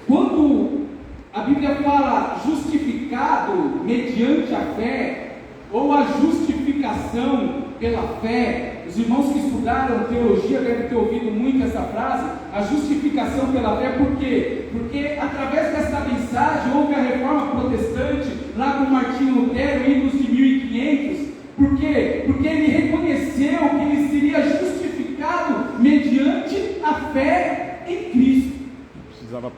Quando a Bíblia fala justificado mediante a fé, ou a justificação pela fé, os irmãos que estudaram teologia devem ter ouvido muito essa frase, a justificação pela fé. Por quê? Porque através dessa mensagem houve a reforma protestante, lá com Martinho Lutero, idos de 1500. Por quê? Porque ele reconheceu que ele seria justificado mediante a fé em Cristo.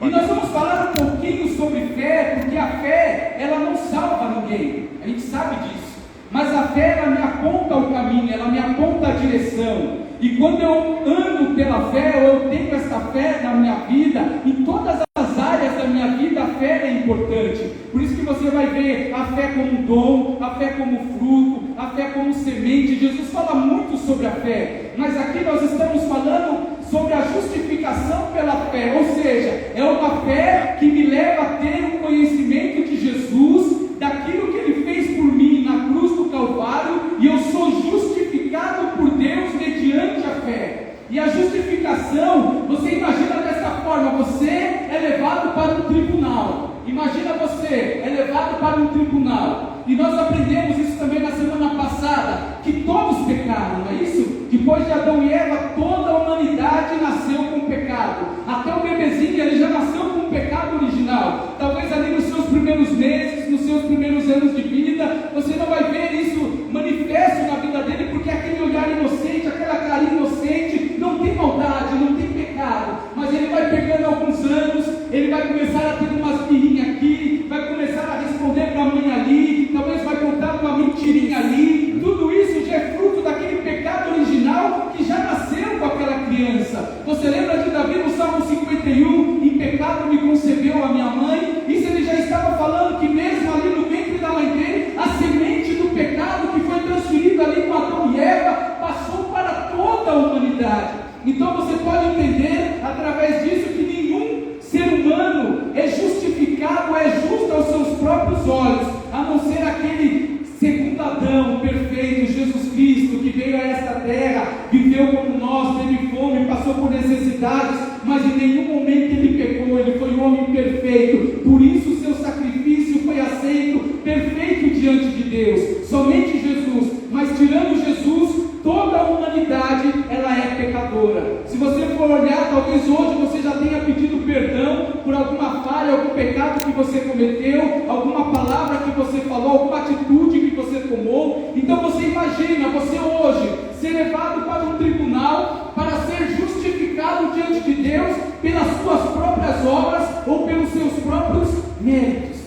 E nós vamos falar um pouquinho sobre fé, porque a fé, ela não salva ninguém, a gente sabe disso. Mas a fé, ela me aponta o caminho, ela me aponta a direção. E quando eu ando pela fé, ou eu tenho essa fé na minha vida, em todas as áreas da minha vida, a fé é importante. Por isso que você vai ver a fé como dom, a fé como fruto, a fé como semente. Jesus fala muito sobre a fé, mas aqui nós estamos falando sobre a justificação pela fé, ou seja, é uma fé que me leva a ter um conhecimento de Jesus, daquilo que Ele fez por mim na cruz do Calvário, e eu sou justificado por Deus mediante a fé. E a justificação, você imagina dessa forma: você é levado para um tribunal. Imagina você é levado para um tribunal, e nós aprendemos isso também na semana passada, que todos pecaram, não é isso? Depois de Adão e Eva, toda a humanidade nasceu com pecado. Até o bebezinho, ele já nasceu com o pecado original. Talvez ali nos seus primeiros meses, nos seus primeiros anos de vida, você não vai ver isso manifesto na vida dele, porque aquele olhar inocente, aquela carinha inocente, não tem maldade, não tem pecado. Mas ele vai pegando alguns anos, ele vai começar a ter umas birrinhas aqui, vai começar a responder para a mãe ali, talvez vai contar uma mentirinha ali. Tudo isso já é fruto daquele pecado original que já nasceu com aquela criança. Você lembra de Davi no Salmo 51, em pecado me concebeu a minha mãe? Isso ele já estava falando, que mesmo ali no ventre da mãe dele, a semente do pecado que foi transferida ali com Adão e Eva, passou para toda a humanidade. Então você pode entender, através disso, que nenhum ser humano é justificado, é justo aos seus próprios olhos, a não ser aquele segundo Adão, perfeito, Jesus Cristo, que veio a esta terra, viveu como nós, teve fome, passou por necessidades, mas em nenhum momento ele pecou, ele foi um homem perfeito. Por isso o seu sacrifício foi aceito, perfeito diante de Deus. Somente Jesus. Mas tirando Jesus, toda a humanidade, ela é pecadora. Se você for olhar, talvez hoje você já tenha pedido perdão por alguma falha, algum pecado que você cometeu, alguma palavra que você falou, alguma atitude que você tomou. Então você imagina, você hoje ser levado para um tribunal para ser justificado diante de Deus pelas suas próprias obras ou pelos seus próprios méritos.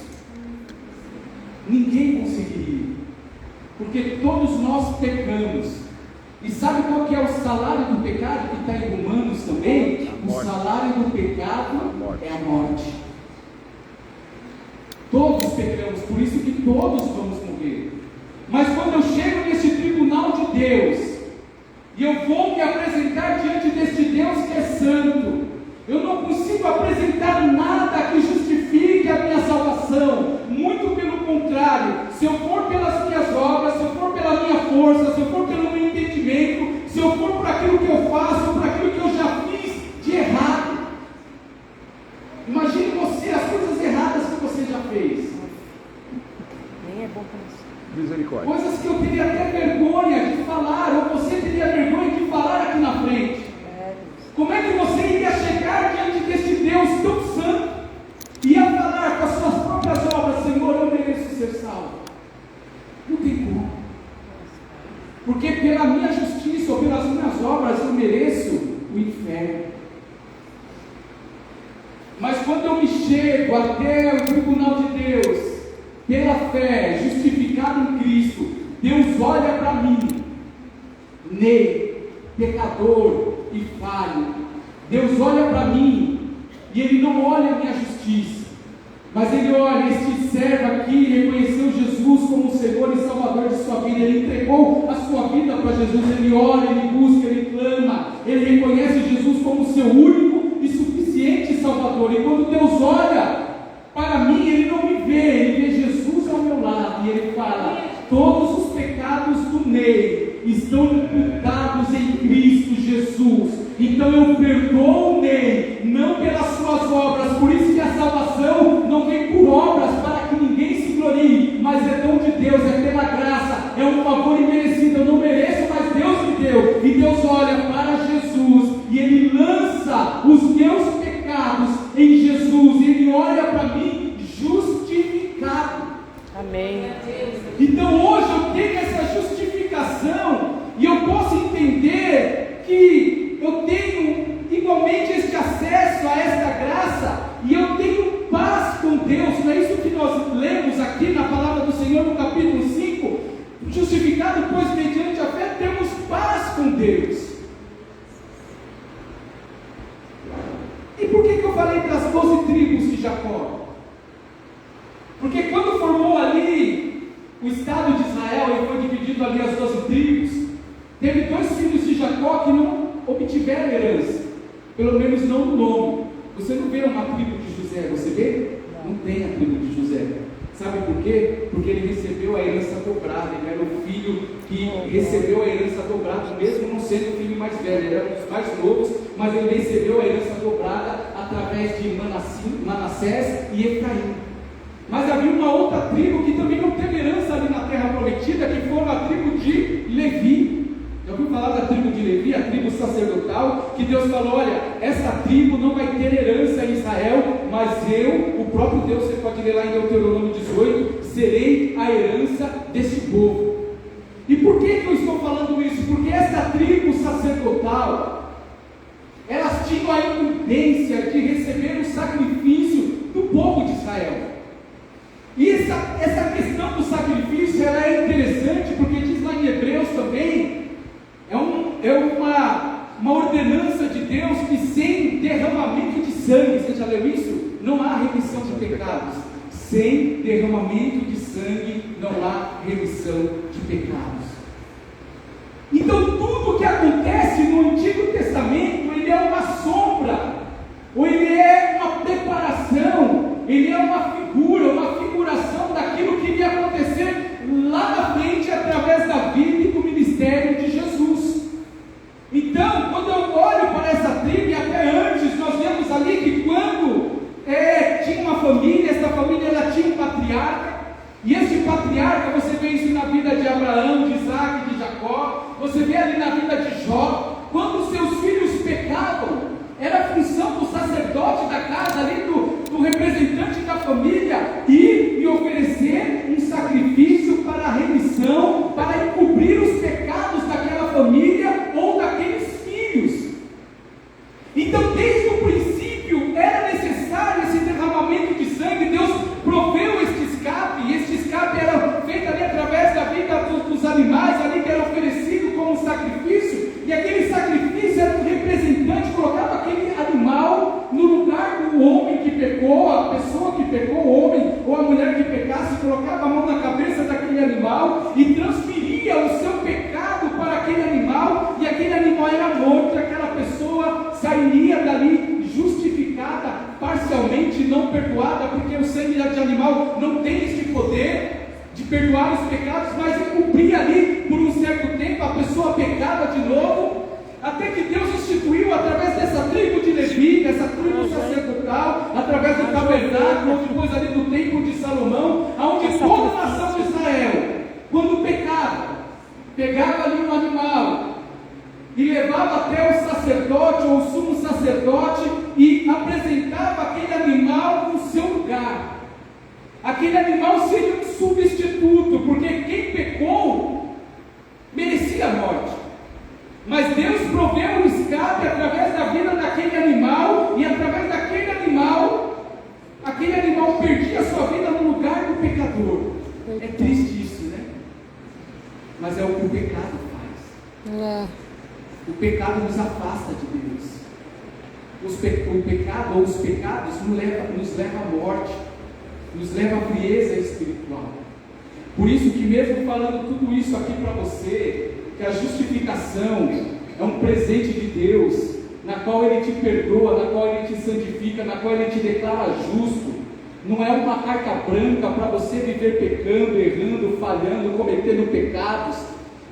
Ninguém conseguiria, porque todos nós pecamos. E sabe qual que é o salário do pecado, que está em Romanos também? O salário do pecado é a morte. Todos pecamos, por isso que todos vamos morrer. Mas quando eu chego nesse tribunal de Deus, e eu vou me apresentar diante deste Deus que é santo, eu não consigo apresentar nada que justifique a minha salvação. Muito pelo contrário, se eu for pelas minhas obras, se eu for pela minha força, se eu for pelo meu entendimento, se eu for por aquilo que eu faço, por aquilo que eu já fiz de errado. Imagine você, as coisas erradas que você já fez. Nem é bom para isso. Misericórdia. Coisas que eu teria até vergonha de falar, ou você teria vergonha de falar aqui na frente. Como é que você iria chegar diante desse Deus tão santo e ia falar com as suas próprias obras: Senhor, eu mereço ser salvo? Não tem como. Porque pela minha justiça ou pelas minhas obras eu mereço o inferno. Mas quando eu me chego até o tribunal de Deus, pela fé, justificado em Cristo, Deus olha para mim, Ney, pecador e falho. Deus olha para mim e Ele não olha a minha justiça, mas Ele olha: este servo aqui reconheceu Jesus como o Senhor e Salvador de sua vida, ele entregou a sua vida para Jesus, ele ora, ele busca, ele clama, ele reconhece Jesus como seu único e suficiente Salvador. E quando Deus olha para mim, Ele não me vê, Ele vê Jesus ao meu lado, e Ele fala: todos os pecados do Ney estão imputados em Cristo Jesus. Então eu perdoo o Ney, não pelas suas obras. Por isso que essa salvação não vem por obras para que ninguém se glorie, mas é dom de Deus, é pela graça, é um favor imerecido. Eu não mereço, mas Deus me deu. E Deus olha para Jesus e Ele lança os meus pecados em Jesus, e Ele olha para mim justificado. Amém. Então hoje eu tenho essa justificação e eu posso entender que eu tenho igualmente este acesso a esta graça e eu tenho paz com Deus. Não é isso que nós lemos aqui na palavra do Senhor no capítulo 5? Justificado, pois, mediante a fé, temos paz com Deus. E por que eu falei das 12 tribos de Jacó? Porque quando formou ali o estado de Israel e foi dividido ali as 12 tribos, teve 2 filhos de Jacó que não obtiveram herança, pelo menos não no nome. Você não vê uma tribo de José, você vê? Não tem a tribo de José. Sabe por quê? Porque ele recebeu a herança dobrada. Ele era o filho que recebeu a herança dobrada, mesmo não sendo o filho mais velho. Ele era um dos mais novos, mas ele recebeu a herança dobrada através de Manassés e Efraim. Mas havia uma outra tribo que também não teve herança ali na terra prometida, que foi a tribo de Levi. Já ouviu falar da tribo de Levi, a tribo sacerdotal, que Deus falou: olha, essa tribo não vai ter herança em Israel, mas eu, o próprio Deus, você pode ler lá em Deuteronômio 18, serei a herança desse povo. E por que eu estou falando isso? Porque essa tribo sacerdotal, elas tinham a incumbência de receber o sacrifício do povo de Israel. E essa questão do sacrifício, ela é interessante, porque diz lá em Hebreus também, é uma ordenança de Deus que sem derramamento de sangue, você já leu isso? Não há remissão de pecados. Sem derramamento de sangue não há remissão de pecados. Então tudo que acontece no Antigo Testamento, ele é uma sombra, ou ele é uma preparação, ele é uma figura, uma figuração daquilo que iria acontecer lá na frente através da vida e do ministério de Jesus. Então, quando eu olho para essa tribo, e até antes nós vemos ali que quando tinha uma família, essa família ela tinha um patriarca, e esse patriarca, você vê isso na vida de Abraão, de Isaac, de Jacó, você vê ali na vida de Jó, quando seus filhos pecavam, era função do sacerdote da casa, ali do representante da família, ir e oferecer um sacrifício para a remissão, para encobrir os pecados daquela família ou daqueles filhos. Então, desde o princípio, era necessário esse derramamento de sangue. Deus proveu este escape, e este escape era feito ali através da vida dos animais, ali que era oferecido como sacrifício, e aquele sacrifício era um representante, colocava aquele animal no lugar do homem que pecou, a pessoa que pecou, o homem ou a mulher que pecasse, colocava a mão na cabeça daquele animal e transferia o seu pecado para aquele animal, e aquele animal era morto, e aquela pessoa sairia dali justificada, parcialmente não perdoada, porque o sangue de animal não tem este poder de perdoar os pecados, mas encobria ali por um certo tempo, a pessoa pecava de novo, até que Deus instituiu através dessa tribo de Levi, dessa tribo sacerdotal, através do tabernáculo, ou depois ali do templo de Salomão, onde toda a nação de Israel, quando pegava ali um animal e levava até o sacerdote ou o sumo sacerdote e apresentava aquele animal no seu lugar. Aquele animal seria um substituto, porque quem pecou merecia a morte. Mas Deus proveu o escape através da vida daquele animal, e através daquele animal, aquele animal perdia a sua vida no lugar do pecador. É triste isso, né? Mas é o que o pecado faz. O pecado nos afasta de Deus. O pecado ou os pecados nos leva à morte, nos leva à frieza espiritual. Por isso que mesmo falando tudo isso aqui para você, que a justificação é um presente de Deus, na qual Ele te perdoa, na qual Ele te santifica, na qual Ele te declara justo. Não é uma carta branca para você viver pecando, errando, falhando, cometendo pecados,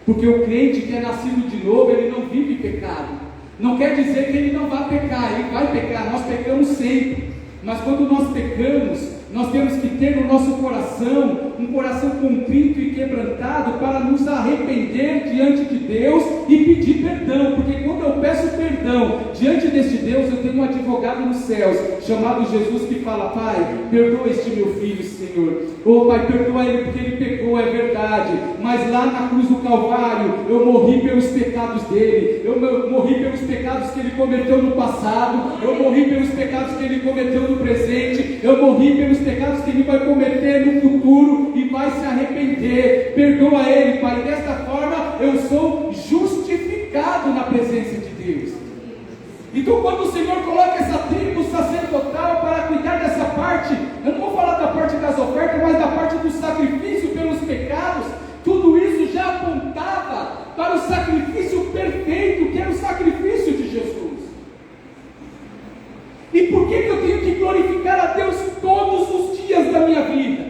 porque o crente que é nascido de novo, ele não vive pecado. Não quer dizer que ele não vai pecar, ele vai pecar, nós pecamos sempre. Mas quando nós pecamos, nós temos que ter no nosso coração um coração contrito e quebrantado para nos arrepender diante de Deus e pedir perdão, porque quando eu peço perdão diante deste Deus, eu tenho um advogado nos céus chamado Jesus que fala: Pai, perdoa este meu filho, Senhor. Oh Pai, perdoa ele porque ele pecou, é verdade, mas lá na cruz do Calvário eu morri pelos pecados dele, eu morri pelos pecados que ele cometeu no passado, eu morri pelos pecados que ele cometeu no presente, eu morri pelos pecados que ele vai cometer no futuro e vai se arrepender. Perdoa ele, Pai. Desta forma eu sou justificado na presença de Deus. Então, quando o Senhor coloca essa tribo sacerdotal para cuidar dessa parte, eu não vou falar da parte das ofertas, mas da parte do sacrifício pelos pecados, tudo isso já apontava para o sacrifício perfeito, que era o sacrifício de Jesus. E por que eu tenho que glorificar a Deus todos os dias da minha vida?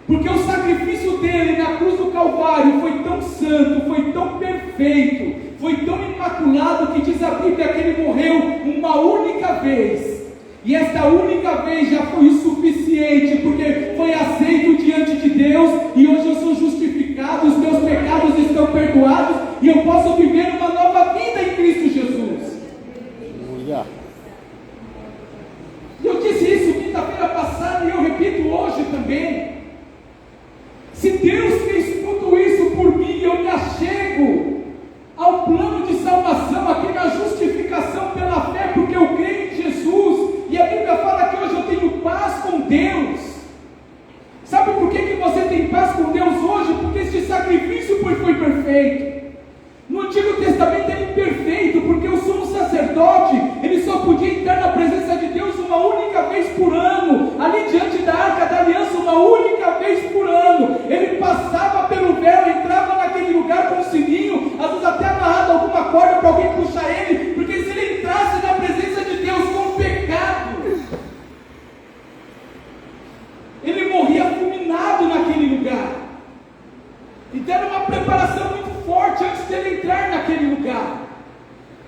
Porque o sacrifício dele na cruz do Calvário foi tão santo, foi tão perfeito, foi tão imaculado, que diz a Bíblia que ele morreu uma única vez. E esta única vez já foi o suficiente, porque foi aceito diante de Deus, e hoje eu sou justificado, os meus pecados estão perdoados, e eu posso viver uma nova vida em Cristo Jesus. Eu disse isso quinta-feira passada e eu repito hoje também. Se Deus fez tudo isso por mim, eu me achego ao plano de salvação, aqui na justificação pela fé, porque eu creio em Jesus, e a Bíblia fala que hoje eu tenho paz com Deus. Sabe por que você tem paz com Deus hoje? Porque este sacrifício foi perfeito. No Antigo Testamento era imperfeito, porque o sumo sacerdote, ele só podia entrar na presença de Deus uma única vez por ano, ali diante da Arca da Aliança, uma única vez por ano. Ele passava pelo véu, entrava naquele lugar com um sininho, às vezes até amarrado alguma corda para alguém puxar ele, porque se ele entrasse na presença de Deus com pecado, ele morria fulminado naquele lugar. Então era uma preparação muito forte antes de ele entrar naquele lugar.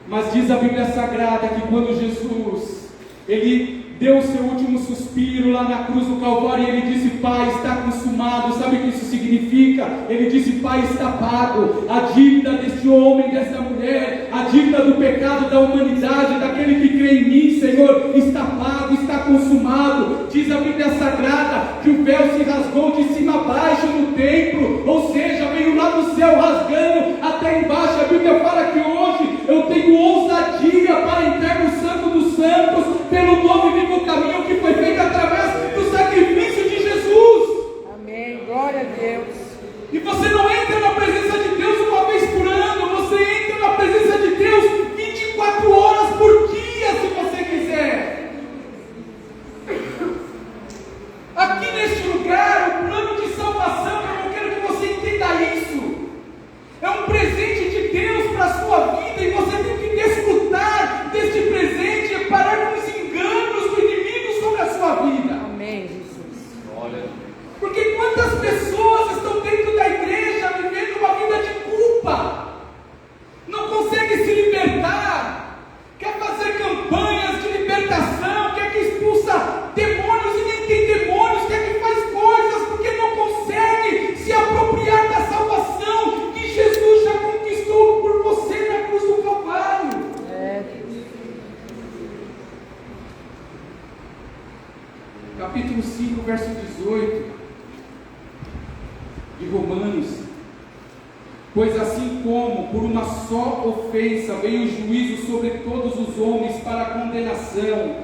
Mas diz a Bíblia Sagrada que quando Jesus, ele deu o seu último suspiro lá na cruz do Calvário, e ele disse: Pai, está consumado. Sabe o que isso significa? Ele disse: Pai, está pago. A dívida deste homem, desta mulher, a dívida do pecado da humanidade, daquele que crê em mim, Senhor, está pago, está consumado. Diz a Bíblia Sagrada que o véu se rasgou de cima a baixo no templo, ou seja, veio lá do céu rasgando até embaixo. A Bíblia fala que hoje eu tenho ousadia para entrar no Santo dos Santos, pelo novo e vivo caminho que foi feito através do sacrifício de Jesus. Amém, glória a Deus. E você não entra na presença de Deus uma vez por ano, você entra na presença de Deus 24 horas por dia, se você quiser. Aqui neste lugar, o plano de salvação, eu quero que você entenda isso, é um presente de Deus para a sua vida, e você tem que desfrutar deste presente e parar com os enganos do inimigo sobre a sua vida. Amém, Jesus. Porque quantas pessoas estão dentro da igreja vivendo uma vida de culpa, não conseguem se libertar, quer fazer campanhas de libertação, quer que expulsa demônios e nem tem demônios, quer que faz coisas porque não consegue se apropriar da salvação que Jesus já conquistou por você na cruz do Calvário. Capítulo 5, verso 18 de Romanos: pois assim como por uma só ofensa veio o juízo sobre todos os homens para a condenação,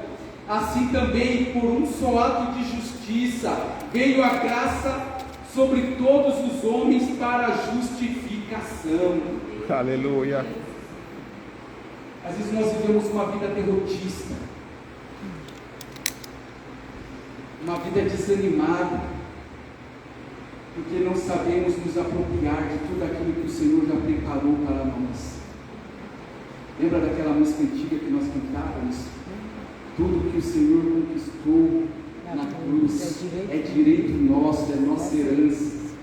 assim também por um só ato de justiça veio a graça sobre todos os homens para a justificação. Aleluia. Às vezes nós vivemos uma vida derrotista, uma vida desanimada, porque não sabemos nos apropriar de tudo aquilo que o Senhor já preparou para nós. Lembra daquela música antiga que nós cantávamos? Tudo que o Senhor conquistou na cruz é direito nosso, é nossa herança.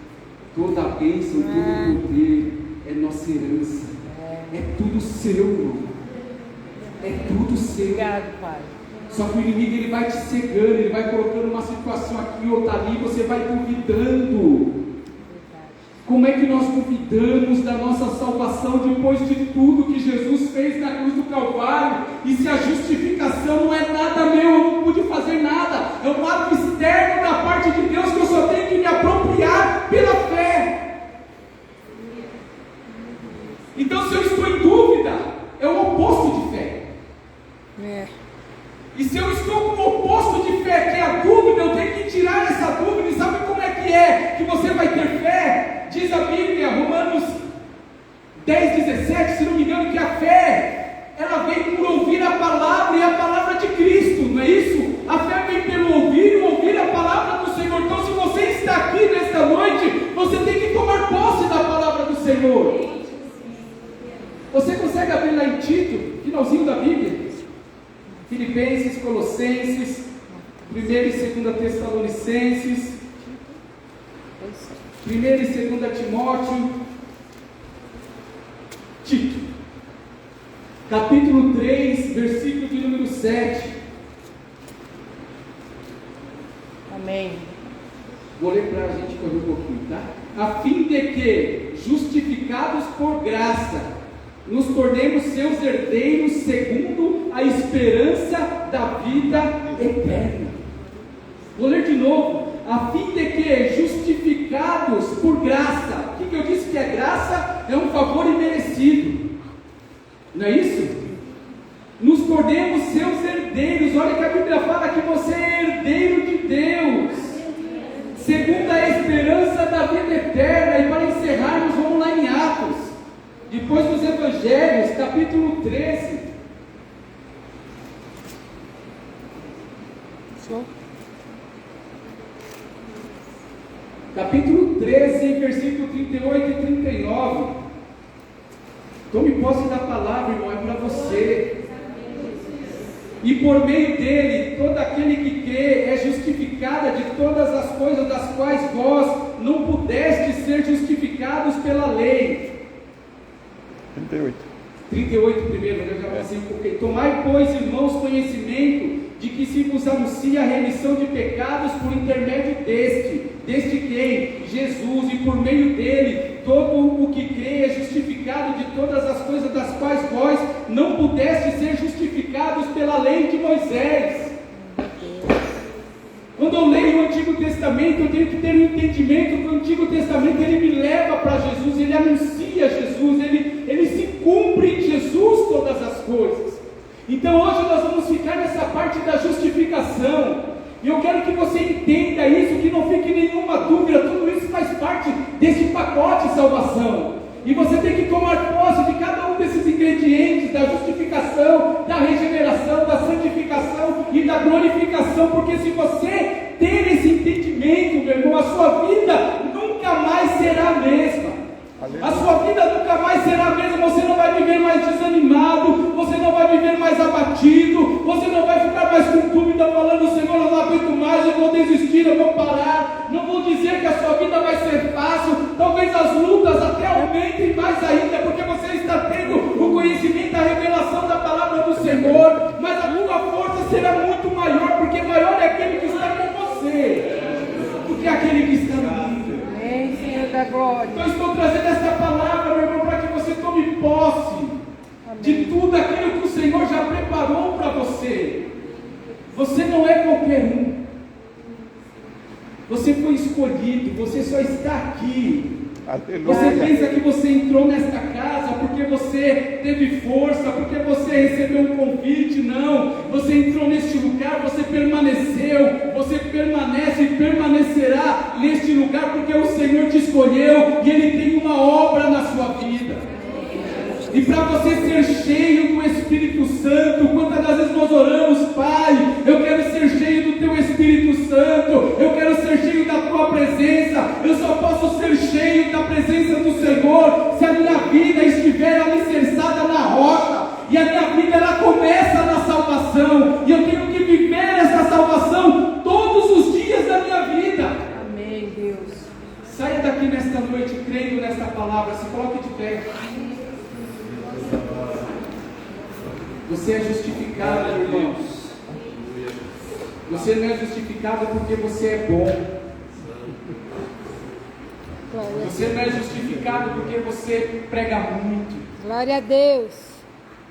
Toda a bênção, todo o poder é nossa herança. É tudo seu, irmão. É tudo seu. Obrigado, Pai. Só que o inimigo ele vai te cegando, ele vai colocando uma situação aqui ou outra ali, você vai duvidando. Como é que nós duvidamos da nossa salvação depois de tudo que Jesus fez na cruz do Calvário? E se a justificação não é nada meu, eu não pude fazer nada, é um ato externo da parte de Deus que eu só tenho que me apropriar pela fé. Então, se eu estou em dúvida, é o oposto de fé. E se eu estou com o oposto de fé, que é a dúvida, eu tenho que tirar essa dúvida. E sabe como é que você vai ter fé? Diz a Bíblia, Romanos 10:17, se não me engano, que a fé, ela vem por ouvir a palavra e a palavra de Cristo, não é isso? A fé vem pelo ouvir e ouvir a palavra do Senhor. Então, se você está aqui nesta noite, você tem que tomar posse da palavra do Senhor. Você consegue abrir lá em Tito, finalzinho da Bíblia? Filipenses, Colossenses, 1ª e 2ª Tessalonicenses, 1ª e 2ª Timóteo, Tito, capítulo 3, versículo de número 7. Amém. Vou ler para a gente correr um pouquinho, tá? A fim de que, justificados por graça, nos tornemos seus herdeiros segundo a esperança da vida eterna. Vou ler de novo. A fim de que, justificados por graça, o que eu disse que é graça? É um favor imerecido, não é isso? Nos tornemos seus herdeiros. Olha que a Bíblia fala que você é herdeiro de Deus, segundo a esperança da vida eterna. E para encerrarmos, vamos lá em Atos, depois dos Evangelhos, capítulo 13. Capítulo 13, versículo 38 e 39. Tome posse da palavra, irmão, é para você. E por meio dele, todo aquele que crê é justificado de todas as coisas das quais vós não pudestes ser justificados pela lei. 38 primeiro, eu já passei um pouquinho. Tomai, pois, irmãos, conhecimento de que se vos anuncia a remissão de pecados por intermédio deste quem? Jesus, e por meio dele, todo o que crê é justificado de todas as coisas das quais vós não pudestes ser justificados pela lei de Moisés. Quando eu leio o Antigo Testamento, eu tenho que ter um entendimento que o Antigo Testamento ele me leva para Jesus, ele anuncia Jesus, ele se cumpre em Jesus todas as coisas. Então hoje nós vamos ficar nessa parte da justificação, e eu quero que você entenda isso, que não fique nenhuma dúvida, tudo isso faz parte desse pacote de salvação, e você tem que tomar posse de cada um desses ingredientes, da justificação, da regeneração, da santificação e da glorificação, porque se você ter esse entendimento, meu irmão, a sua vida nunca mais será a mesma. A sua vida nunca mais será a mesma. Você não vai viver mais desanimado, você não vai viver mais abatido, você não vai ficar mais com dúvida falando: Senhor, eu não aguento mais, eu vou desistir, eu vou parar. Não vou dizer que a sua vida vai ser fácil, talvez as lutas até aumentem mais ainda, porque você está tendo o conhecimento, a revelação da palavra do Senhor, mas a tua força será muito maior, porque maior é aquele que está com você do que aquele que está no mundo. Amém, Senhor da glória. Então eu estou trazendo essa palavra, meu irmão, para que você tome posse de tudo aquilo que o Senhor já preparou para você. Você não é qualquer um. Você foi escolhido, você só está aqui. Aleluia. Você pensa que você entrou nesta casa porque você teve força, porque você recebeu um convite? Não, você entrou neste lugar, você permaneceu, você permanece e permanecerá neste lugar porque o Senhor te escolheu e Ele tem uma obra na sua vida. E para você ser cheio do Espírito Santo, quantas vezes nós oramos: Pai, eu quero ser cheio do Teu Espírito Santo, eu quero ser cheio da Tua presença. Eu só posso ser cheio da presença do Senhor se a minha vida estiver alicerçada na rocha, e a minha vida ela começa na salvação, e eu tenho que viver essa salvação todos os dias da minha vida. Amém, Deus. Saia daqui nesta noite crendo nesta palavra, se coloque de pé. Você é justificado, irmãos. Você não é justificado porque você é bom. Você não é justificado porque você prega muito. Glória a Deus.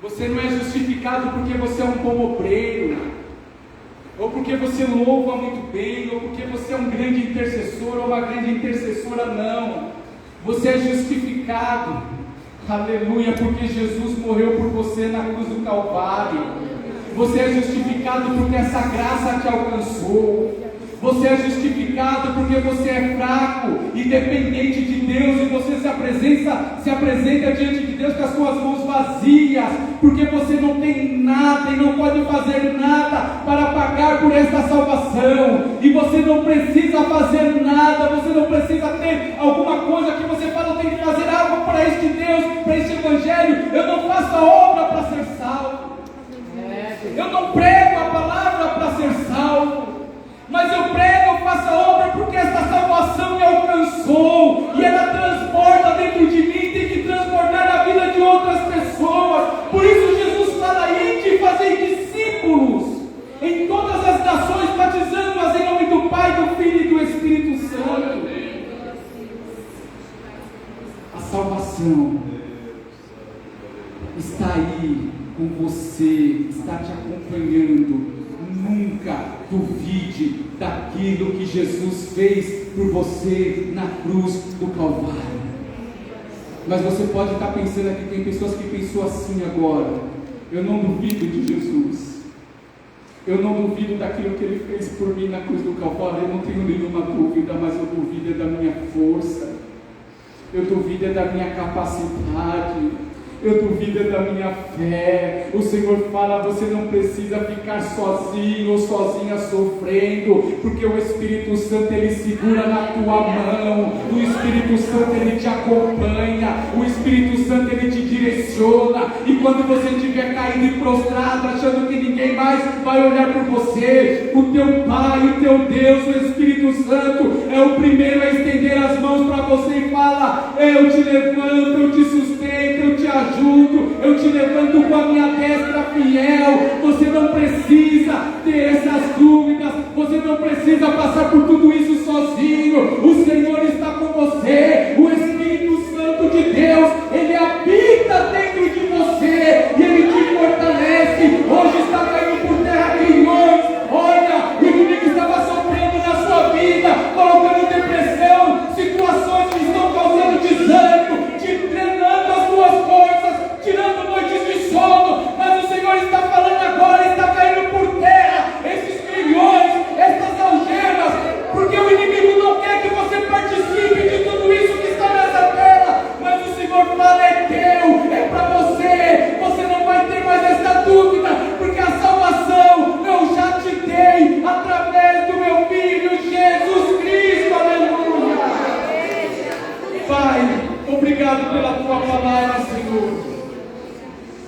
Você não é justificado porque você é um bom obreiro, ou porque você louva muito bem, ou porque você é um grande intercessor ou uma grande intercessora, não. Você é justificado, aleluia, porque Jesus morreu por você na cruz do Calvário. Você é justificado porque essa graça te alcançou. Você é justificado porque você é fraco e dependente de Deus, e você se apresenta diante de Deus com as suas mãos vazias, porque você não tem nada e não pode fazer nada para pagar por esta salvação, e você não precisa fazer nada, você não precisa ter alguma coisa que você fala, eu tenho que fazer algo para este Deus, para este Evangelho. Eu não faço a obra para ser salvo, eu não prego a palavra para ser salvo, mas eu prego, eu faço a obra porque esta salvação me alcançou, e ela transborda dentro de mim, tem que transbordar na vida de outras pessoas. Por isso Jesus fala: ide e fazei discípulos em todas as nações, batizando-as em nome do Pai, do Filho e do Espírito Santo. A salvação está aí com você, está te acompanhando. Nunca duvide daquilo que Jesus fez por você na cruz do Calvário. Mas você pode estar pensando aqui, tem pessoas que pensam assim agora: eu não duvido de Jesus, eu não duvido daquilo que Ele fez por mim na cruz do Calvário, eu não tenho nenhuma dúvida, mas eu duvido da minha força, eu duvido da minha capacidade, eu duvido da minha fé. O Senhor fala: você não precisa ficar sozinho ou sozinha sofrendo, porque o Espírito Santo Ele segura na tua mão, o Espírito Santo Ele te acompanha, o Espírito Santo Ele te direciona, e quando você estiver caído e prostrado, achando que ninguém mais vai olhar por você, o teu Pai, o teu Deus, o Espírito Santo é o primeiro a estender as mãos para você e fala: eu te levanto, eu te sustento, eu te ajudo, eu te levanto com a minha destra fiel. Você não precisa ter essas dúvidas, você não precisa passar por tudo isso sozinho. O Senhor está com você, o Espírito Santo de Deus, Ele habita dentro de você e Ele te fortalece. Hoje está caindo por terra grilhões. Olha, o inimigo estava sofrendo na sua vida, colocando depressão, situações que estão causando desânimo, te drenando as suas forças, tirando noites de sono. Mas o Senhor está falando agora, está caindo por terra esses grilhões, essas algemas, porque o inimigo não quer que você participe de tudo isso que está nessa terra. Mas o Senhor fala: é teu, é para você, você não vai ter mais essa dúvida, porque a salvação eu já te dei através do meu Filho Jesus Cristo. Aleluia. Pai, obrigado pela tua palavra, Senhor.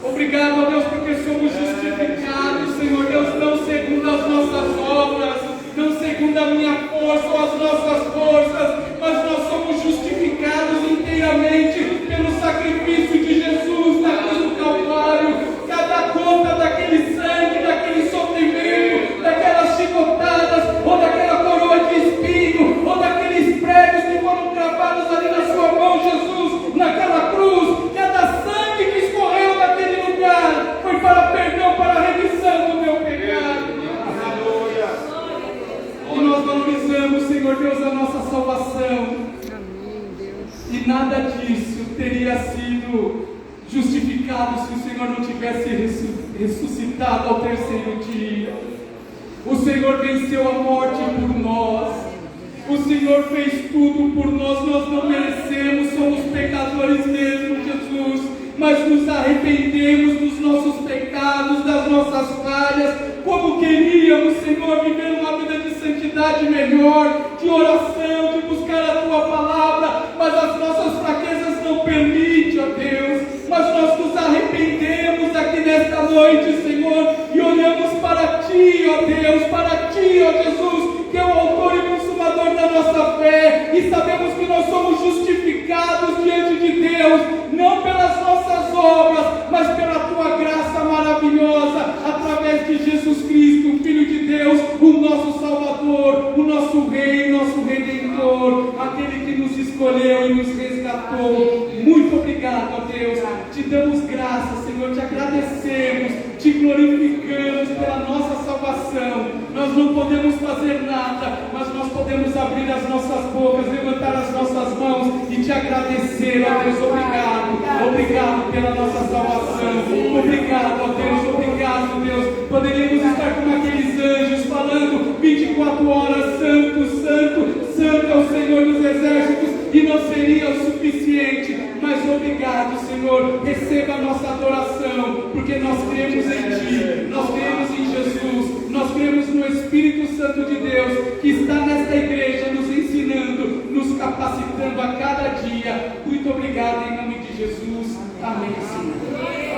Obrigado, ó Deus, porque somos justificados, Senhor Deus, não segundo as nossas obras, não segundo a minha força ou as nossas forças, mas nós somos justificados inteiramente pelo sacrifício de Jesus na cruz do Calvário. Cada gota daquele sangue, daquele sofrimento, daquelas chicotadas, ou daquela coroa de espinho, ou daqueles pregos que foram cravados ali na sua mão, Jesus, naquela cruz, cada sangue que escorreu daquele lugar foi para perdão, para a remissão do meu pecado. Aleluia. E nós valorizamos, Senhor Deus, a nossa salvação. Amém, Deus. E nada disso teria sido justificado se o Senhor não tivesse ressuscitado ao terceiro dia. O Senhor venceu a morte por nós. O Senhor fez tudo por nós. Nós não merecemos, somos pecadores mesmo, Jesus, mas nos arrependemos dos nossos pecados, das nossas falhas. Como queríamos, Senhor, viver uma vida de santidade melhor, de oração, de buscar a Tua palavra, mas as nossas fraquezas não permitem, ó Deus. Mas nós nos arrependemos aqui nesta noite, Senhor, e olhamos para Ti, ó Deus, para Ti, ó Jesus, que é o autor e consumador da nossa fé, e sabemos que nós somos justificados diante de Deus, não pelas nossas obras, mas pela Tua graça maravilhosa, através de Jesus Cristo, Filho de Deus, o nosso nosso Rei, nosso Redentor, aquele que nos escolheu e nos resgatou. Muito obrigado, ó Deus. Te damos graças, Senhor, te agradecemos, te glorificamos pela nossa salvação. Nós não podemos fazer nada, mas nós podemos abrir as nossas bocas, levantar as nossas mãos e te agradecer, ó Deus. Obrigado, obrigado pela nossa salvação. Obrigado, ó Deus, obrigado, Deus. Poderíamos estar como aqueles anjos falando 24 horas, santo, santo, santo é o Senhor dos exércitos, e não seria o suficiente. Mas obrigado, Senhor. Receba a nossa adoração, porque nós cremos em Ti, nós cremos em Jesus, nós cremos no Espírito Santo de Deus, que está nesta igreja nos ensinando, nos capacitando a cada dia. Muito obrigado em nome de Jesus. Amém, Senhor.